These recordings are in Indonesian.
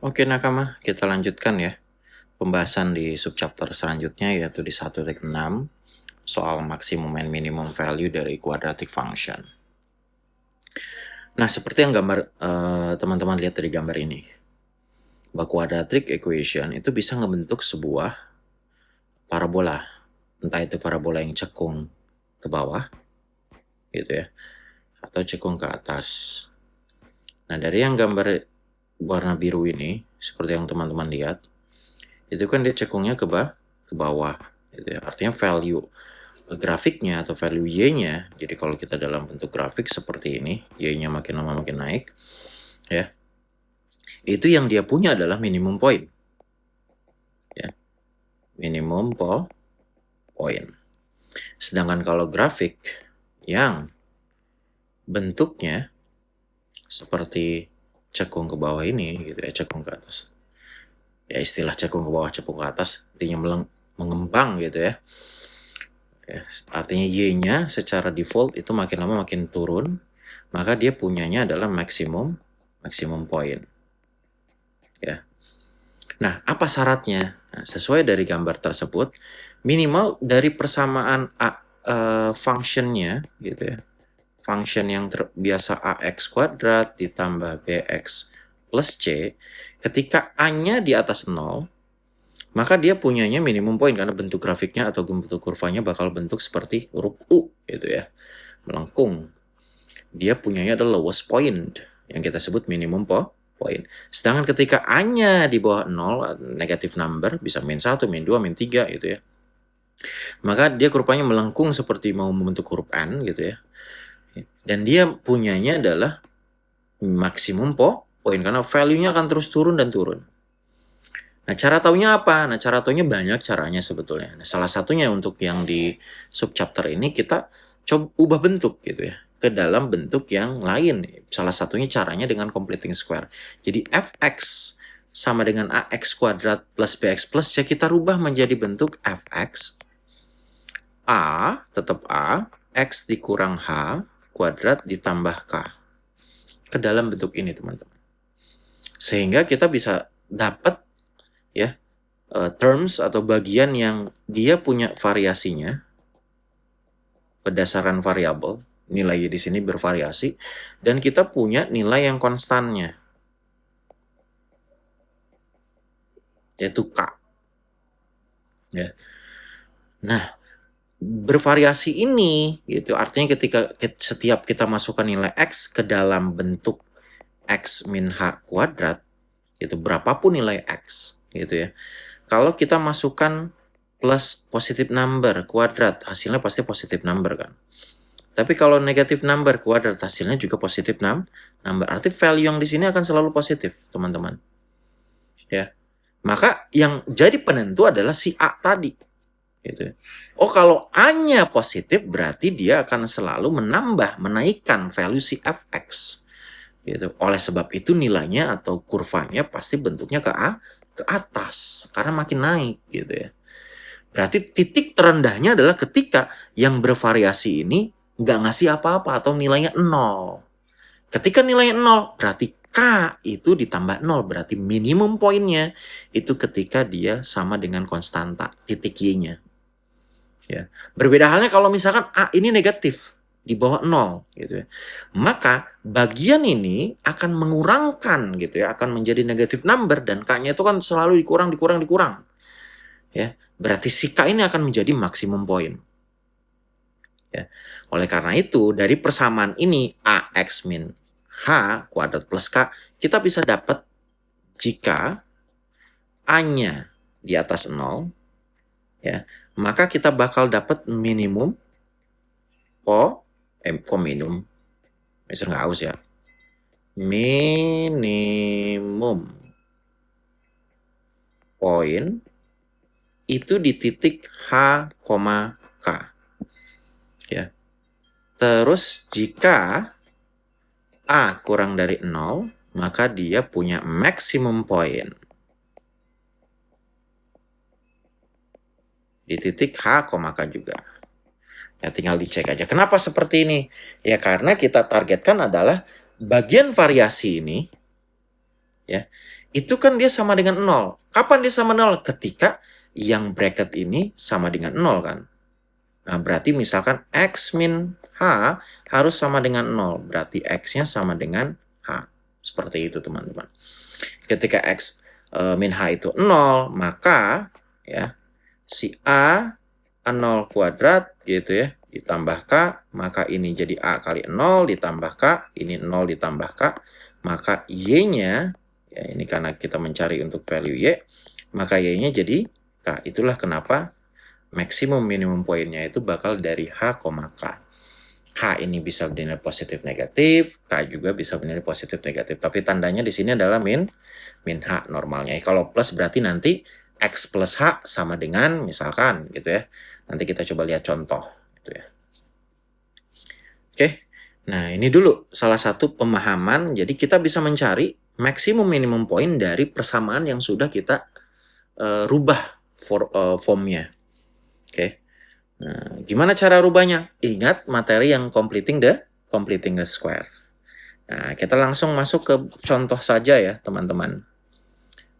Oke nakama, kita lanjutkan ya pembahasan di subchapter selanjutnya yaitu di 1-6 soal maximum and minimum value dari quadratic function. Nah, seperti yang teman-teman lihat dari gambar ini, bahwa quadratic equation itu bisa membentuk sebuah parabola, entah itu parabola yang cekung ke bawah, gitu ya, atau cekung ke atas. Nah, dari yang gambar warna biru ini, seperti yang teman-teman lihat, itu kan dia cekungnya ke bawah, gitu ya. Artinya value grafiknya atau value Y-nya, jadi kalau kita dalam bentuk grafik seperti ini, Y-nya makin lama makin naik, ya, itu yang dia punya adalah minimum point, ya, minimum point. Sedangkan kalau grafik yang bentuknya seperti cekung ke bawah ini, gitu ya, cekung ke atas, ya istilah cekung ke bawah, cekung ke atas, artinya mengembang gitu ya. Artinya Y-nya secara default itu makin lama makin turun, maka dia punyanya adalah maximum point. Ya. Nah, apa syaratnya? Nah, sesuai dari gambar tersebut, minimal dari persamaan functionnya gitu ya. Function yang biasa ax kuadrat ditambah bx plus c, ketika a-nya di atas 0, maka dia punyanya minimum point karena bentuk grafiknya atau bentuk kurvanya bakal bentuk seperti huruf U gitu ya, melengkung. Dia punyanya adalah lowest point yang kita sebut minimum point. Sedangkan ketika A-nya di bawah 0, negative number, bisa min 1, min 2, min 3 gitu ya, maka dia kurvanya melengkung seperti mau membentuk huruf N gitu ya. Dan dia punyanya adalah maksimum point karena value-nya akan terus turun dan turun. Nah, cara taunya apa? Nah, cara taunya banyak caranya sebetulnya. Nah, salah satunya untuk yang di subchapter ini kita coba ubah bentuk gitu ya ke dalam bentuk yang lain. Salah satunya caranya dengan completing square. Jadi fx sama dengan ax kuadrat plus bx plus c kita rubah menjadi bentuk fx a tetap a, x dikurang h kuadrat ditambah k ke dalam bentuk ini teman-teman. Sehingga kita bisa dapat ya terms atau bagian yang dia punya variasinya berdasarkan variabel, nilai di sini bervariasi, dan kita punya nilai yang konstannya, yaitu K. Ya. Nah, bervariasi ini, gitu, artinya ketika setiap kita masukkan nilai X ke dalam bentuk X min H kuadrat, itu berapapun nilai X, gitu ya. Kalau kita masukkan plus positive number kuadrat, hasilnya pasti positive number kan. Tapi kalau negatif number kuadrat, hasilnya juga positif number. Arti value yang di sini akan selalu positif, teman-teman. Ya. Maka yang jadi penentu adalah si A tadi. Gitu. Oh, kalau A-nya positif, berarti dia akan selalu menaikkan value si fx. Gitu. Oleh sebab itu nilainya atau kurvanya pasti bentuknya ke atas. Karena makin naik gitu ya. Berarti titik terendahnya adalah ketika yang bervariasi ini nggak ngasih apa-apa atau nilainya 0. Ketika nilainya 0, berarti K itu ditambah 0. Berarti minimum poinnya itu ketika dia sama dengan konstanta titik Y-nya. Ya. Berbeda halnya kalau misalkan A ini negatif di bawah 0 gitu ya. Maka bagian ini akan mengurangkan gitu ya, akan menjadi negatif number dan K-nya itu kan selalu dikurang. Ya. Berarti si K ini akan menjadi maksimum point. Ya. Oleh karena itu, dari persamaan ini AX min H kuadrat plus K, kita bisa dapat jika A-nya di atas 0, ya, maka kita bakal dapat minimum minimum. Bisa nggak haus ya. Minimum point itu di titik H, K. Ya. Terus jika A kurang dari 0, maka dia punya maximum point di titik H, K juga. Ya, tinggal dicek aja. Kenapa seperti ini? Ya karena kita targetkan adalah bagian variasi ini, ya, itu kan dia sama dengan 0. Kapan dia sama 0? Ketika yang bracket ini sama dengan 0 kan. Nah, berarti misalkan X min H harus sama dengan 0. Berarti X-nya sama dengan H. Seperti itu teman-teman. Ketika X min H itu 0, maka ya si A 0 kuadrat gitu ya, ditambah K, maka ini jadi A kali 0 ditambah K, ini 0 ditambah K, maka Y-nya, ya ini karena kita mencari untuk value Y, maka Y-nya jadi K. Itulah kenapa maksimum minimum poinnya itu bakal dari H, K. H ini bisa bernilai positif negatif, K juga bisa bernilai positif negatif. Tapi tandanya di sini adalah min H normalnya. Kalau plus berarti nanti X plus H sama dengan misalkan gitu ya. Nanti kita coba lihat contoh gitu ya. Oke. Nah, ini dulu salah satu pemahaman. Jadi kita bisa mencari maksimum minimum point dari persamaan yang sudah kita rubah formnya. Oke. Nah, gimana cara rubahnya? Ingat materi yang completing the square. Nah, kita langsung masuk ke contoh saja ya, teman-teman.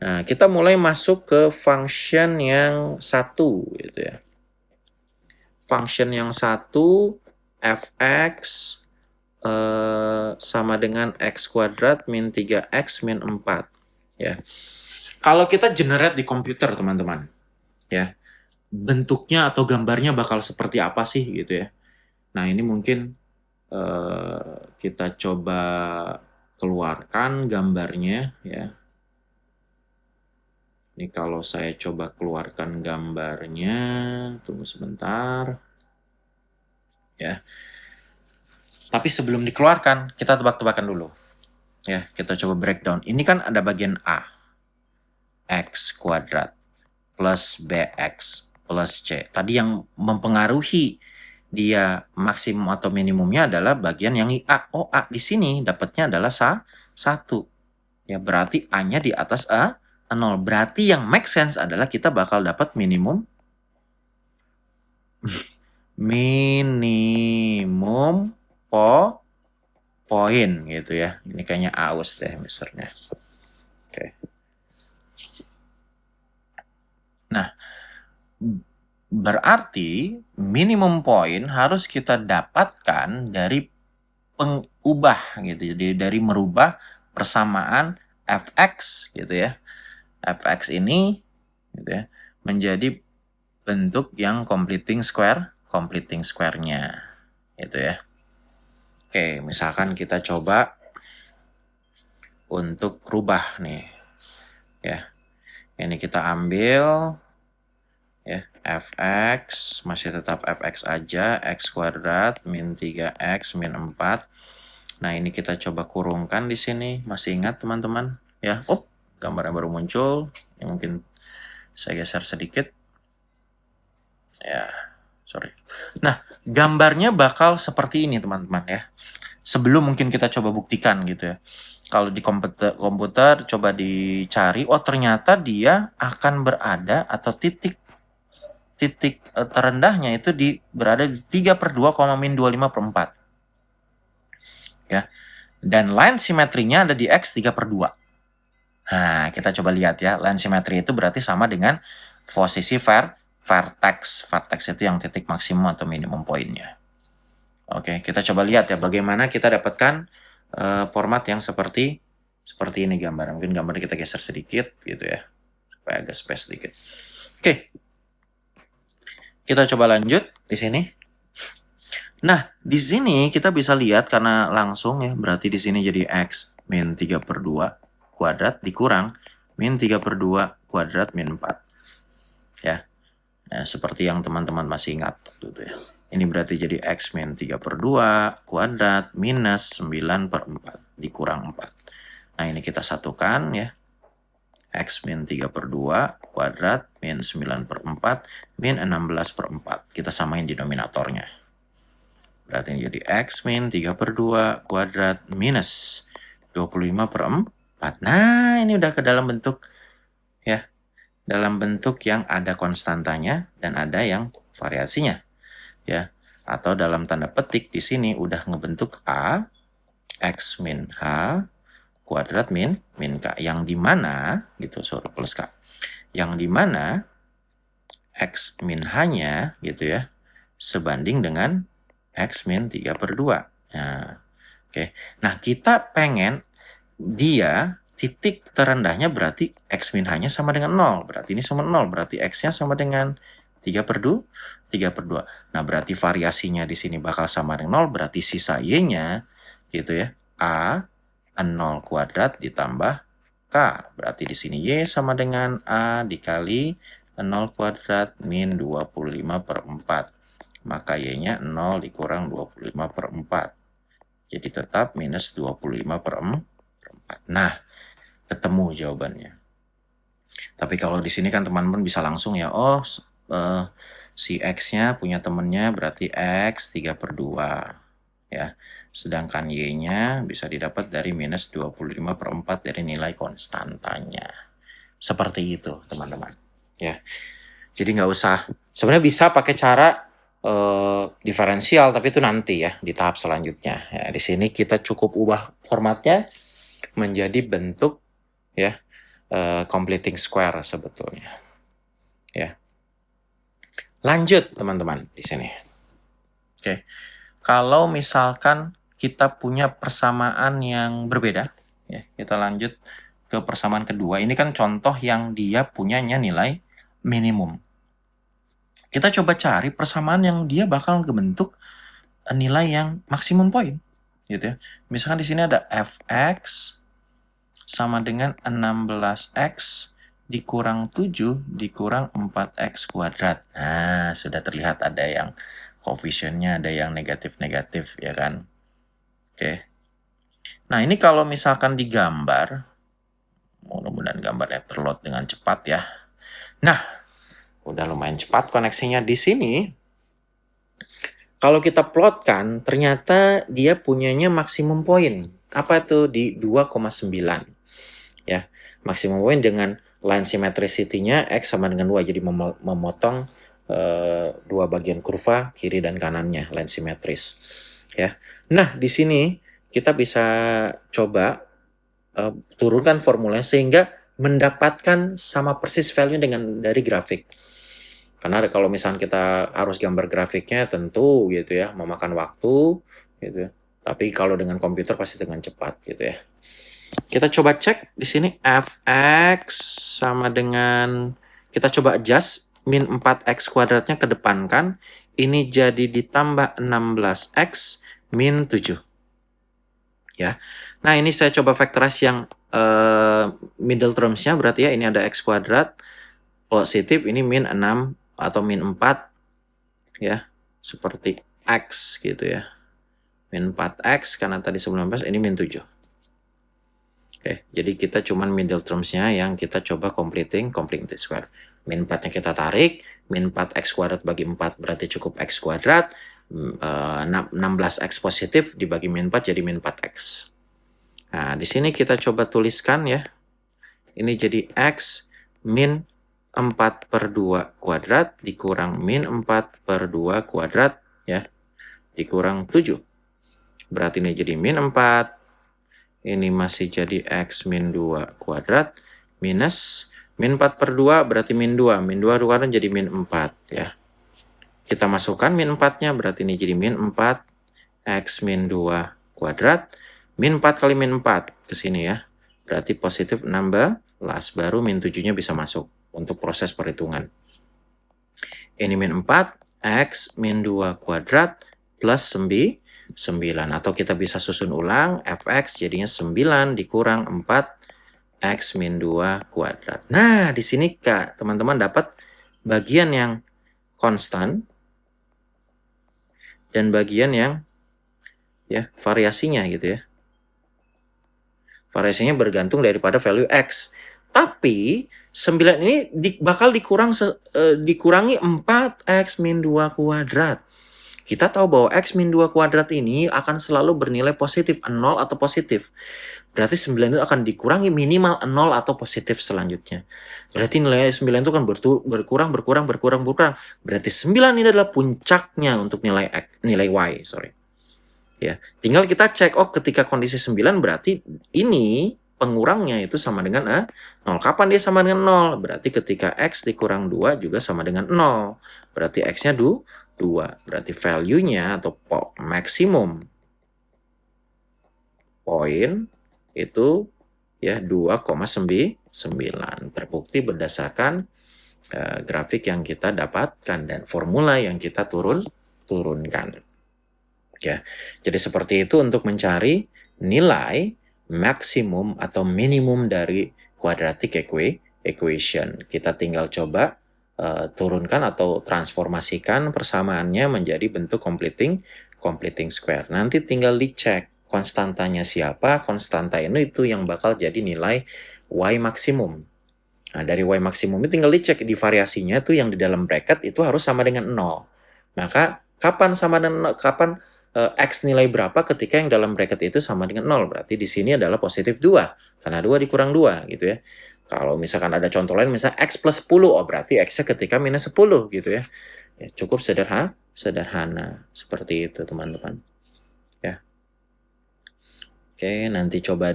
Nah, kita mulai masuk ke function yang satu gitu ya. Function yang satu fx sama dengan x kuadrat min 3x min 4 ya. Kalau kita generate di komputer, teman-teman, ya, bentuknya atau gambarnya bakal seperti apa sih gitu ya. Nah, ini mungkin kita coba keluarkan gambarnya ya. Ini kalau saya coba keluarkan gambarnya, tunggu sebentar. Ya. Tapi sebelum dikeluarkan, kita tebak-tebakan dulu. Ya, kita coba breakdown. Ini kan ada bagian A. X kuadrat plus BX plus C. Tadi yang mempengaruhi dia maksimum atau minimumnya adalah bagian yang A. Oh, A di sini dapatnya adalah 1. Ya, berarti A-nya di atas A 0. Berarti yang make sense adalah kita bakal dapat minimum poin gitu ya. Ini kayaknya aus deh misalnya. Oke. Nah, berarti minimum poin harus kita dapatkan dari pengubah gitu. Jadi dari merubah persamaan fx gitu ya. Fx ini gitu ya menjadi bentuk yang completing square-nya gitu ya. Oke, misalkan kita coba untuk rubah nih. Ya. Ini kita ambil ya, fx masih tetap fx aja, x kuadrat min 3x min 4. Nah, ini kita coba kurungkan di sini. Masih ingat teman-teman? Ya, gambarnya baru muncul. Ini mungkin saya geser sedikit. Ya, sorry. Nah, gambarnya bakal seperti ini teman-teman ya. Sebelum mungkin kita coba buktikan gitu ya. Kalau di komputer coba dicari, oh ternyata dia akan berada atau titik terendahnya itu berada di 3/2, min 25/4. Ya. Dan line simetrinya ada di X 3/2. Nah, kita coba lihat ya. Line simetri itu berarti sama dengan posisi vertex. Vertex itu yang titik maksimum atau minimum poinnya. Oke, kita coba lihat ya bagaimana kita dapatkan format yang seperti ini gambar. Mungkin gambarnya kita geser sedikit gitu ya. Supaya agak space sedikit. Oke. Kita coba lanjut di sini. Nah, di sini kita bisa lihat karena langsung ya, berarti di sini jadi X min 3/2 kuadrat dikurang min 3/2 kuadrat min 4. Ya. Nah, seperti yang teman-teman masih ingat gitu ya. Ini berarti jadi X min 3/2 kuadrat minus 9/4 dikurang 4. Nah, ini kita satukan ya. X min 3/2 kuadrat min 9/4 min 16/4. Kita samain denominatornya. Berarti ini jadi X min 3/2 kuadrat minus 25/4. Nah, ini udah ke dalam bentuk ya. Dalam bentuk yang ada konstantanya dan ada yang variasinya. Ya, atau dalam tanda petik di sini udah ngebentuk A X min H kuadrat min K. Yang dimana, gitu, plus K. Yang dimana X min H-nya, gitu ya, sebanding dengan X min 3/2. Nah, oke. Nah, kita pengen dia titik terendahnya berarti X min H-nya sama dengan 0. Berarti ini sama 0. Berarti X-nya sama dengan 3/2. Nah, berarti variasinya di sini bakal sama dengan 0. Berarti sisa Y-nya, gitu ya, A 0 kuadrat ditambah K. Berarti di sini Y sama dengan A dikali 0 kuadrat min 25/4. Maka Y-nya 0 dikurang 25/4. Jadi tetap minus 25/4. Nah, ketemu jawabannya. Tapi kalau di sini kan teman-teman bisa langsung ya, si X-nya punya temennya berarti X 3/2. Ya. Sedangkan Y-nya bisa didapat dari minus 25/4 dari nilai konstantanya. Seperti itu, teman-teman. Ya. Jadi nggak usah, sebenarnya bisa pakai cara diferensial, tapi itu nanti ya di tahap selanjutnya. Ya, di sini kita cukup ubah formatnya menjadi bentuk ya completing square sebetulnya. Ya. Lanjut teman-teman di sini. Oke. Kalau misalkan kita punya persamaan yang berbeda, ya, kita lanjut ke persamaan kedua. Ini kan contoh yang dia punyanya nilai minimum. Kita coba cari persamaan yang dia bakal ngebentuk nilai yang maksimum point, gitu ya. Misalkan di sini ada fx sama dengan 16x dikurang 7 dikurang 4x kuadrat. Nah, sudah terlihat ada yang koefisiennya, ada yang negatif-negatif, ya kan? Oke. Nah, ini kalau misalkan digambar, mudah-mudahan gambarnya terload dengan cepat ya. Nah, udah lumayan cepat koneksinya di sini. Kalau kita plotkan, ternyata dia punyanya maksimum point. Apa itu? Di 2,9. Ya, maksimum point dengan line symmetricity-nya X sama dengan 2. Jadi memotong dua bagian kurva, kiri dan kanannya, line simetris. Ya. Nah, di sini kita bisa coba turunkan formulanya sehingga mendapatkan sama persis value dengan dari grafik. Karena kalau misalnya kita harus gambar grafiknya tentu gitu ya, memakan waktu gitu ya. Tapi kalau dengan komputer pasti dengan cepat gitu ya. Kita coba cek di sini fx sama dengan, kita coba adjust min 4x kuadratnya kedepankan. Ini jadi ditambah 16x min 7. Ya. Nah, ini saya coba factorize yang middle terms-nya berarti ya ini ada x kuadrat positif, ini min 6 atau min 4 ya, seperti X gitu ya, min 4X karena tadi 19, ini min 7. Oke, jadi kita cuman middle terms-nya yang kita coba completing square. Min 4-nya kita tarik, min 4X kuadrat bagi 4 berarti cukup X kuadrat, 16X positif dibagi min 4 jadi min 4X. Nah, di sini kita coba tuliskan ya, ini jadi X min 4/2 kuadrat dikurang min 4/2 kuadrat ya, dikurang 7. Berarti ini jadi min 4. Ini masih jadi X min 2 kuadrat minus min 4/2 berarti min 2. Min 2 kuadrat jadi min 4 ya. Kita masukkan min 4-nya berarti ini jadi min 4 X min 2 kuadrat. Min 4 kali min 4 ke sini ya. Berarti positif 16 baru min 7-nya bisa masuk untuk proses perhitungan. Ini min 4, X min 2 kuadrat plus 9. Atau kita bisa susun ulang, Fx jadinya 9 dikurang 4, X min 2 kuadrat. Nah, di sini Kak, teman-teman dapat bagian yang konstan dan bagian yang ya variasinya gitu ya. Variasinya bergantung daripada value X. Tapi 9 ini bakal dikurangi 4x min 2 kuadrat. Kita tahu bahwa x min 2 kuadrat ini akan selalu bernilai positif, 0 atau positif. Berarti 9 itu akan dikurangi minimal 0 atau positif selanjutnya. Berarti nilai 9 itu akan berkurang. Berarti 9 ini adalah puncaknya untuk nilai Y. Ya, tinggal kita cek, oh ketika kondisi 9 berarti ini pengurangnya itu sama dengan 0. Kapan dia sama dengan 0? Berarti ketika X dikurang 2 juga sama dengan 0. Berarti X-nya 2. Berarti value-nya atau maksimum poin itu ya 2,9. Terbukti berdasarkan grafik yang kita dapatkan dan formula yang kita turunkan. Ya, jadi seperti itu untuk mencari nilai maksimum atau minimum dari quadratic equation. Kita tinggal coba turunkan atau transformasikan persamaannya menjadi bentuk completing square. Nanti tinggal dicek konstantanya siapa, konstanta itu yang bakal jadi nilai y maksimum. Nah, dari y maksimum itu tinggal dicek di variasinya tuh yang di dalam bracket itu harus sama dengan 0. Maka kapan sama dengan kapan X nilai berapa ketika yang dalam bracket itu sama dengan 0. Berarti di sini adalah positif 2. Karena 2 dikurang 2 gitu ya. Kalau misalkan ada contoh lain, misalnya X plus 10, oh berarti X-nya ketika minus 10 gitu ya. Ya cukup sederhana. Seperti itu teman-teman. Ya. Oke, nanti coba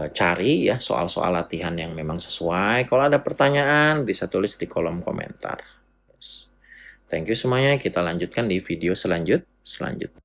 cari ya soal-soal latihan yang memang sesuai. Kalau ada pertanyaan, bisa tulis di kolom komentar. Yes. Thank you semuanya. Kita lanjutkan di video selanjutnya.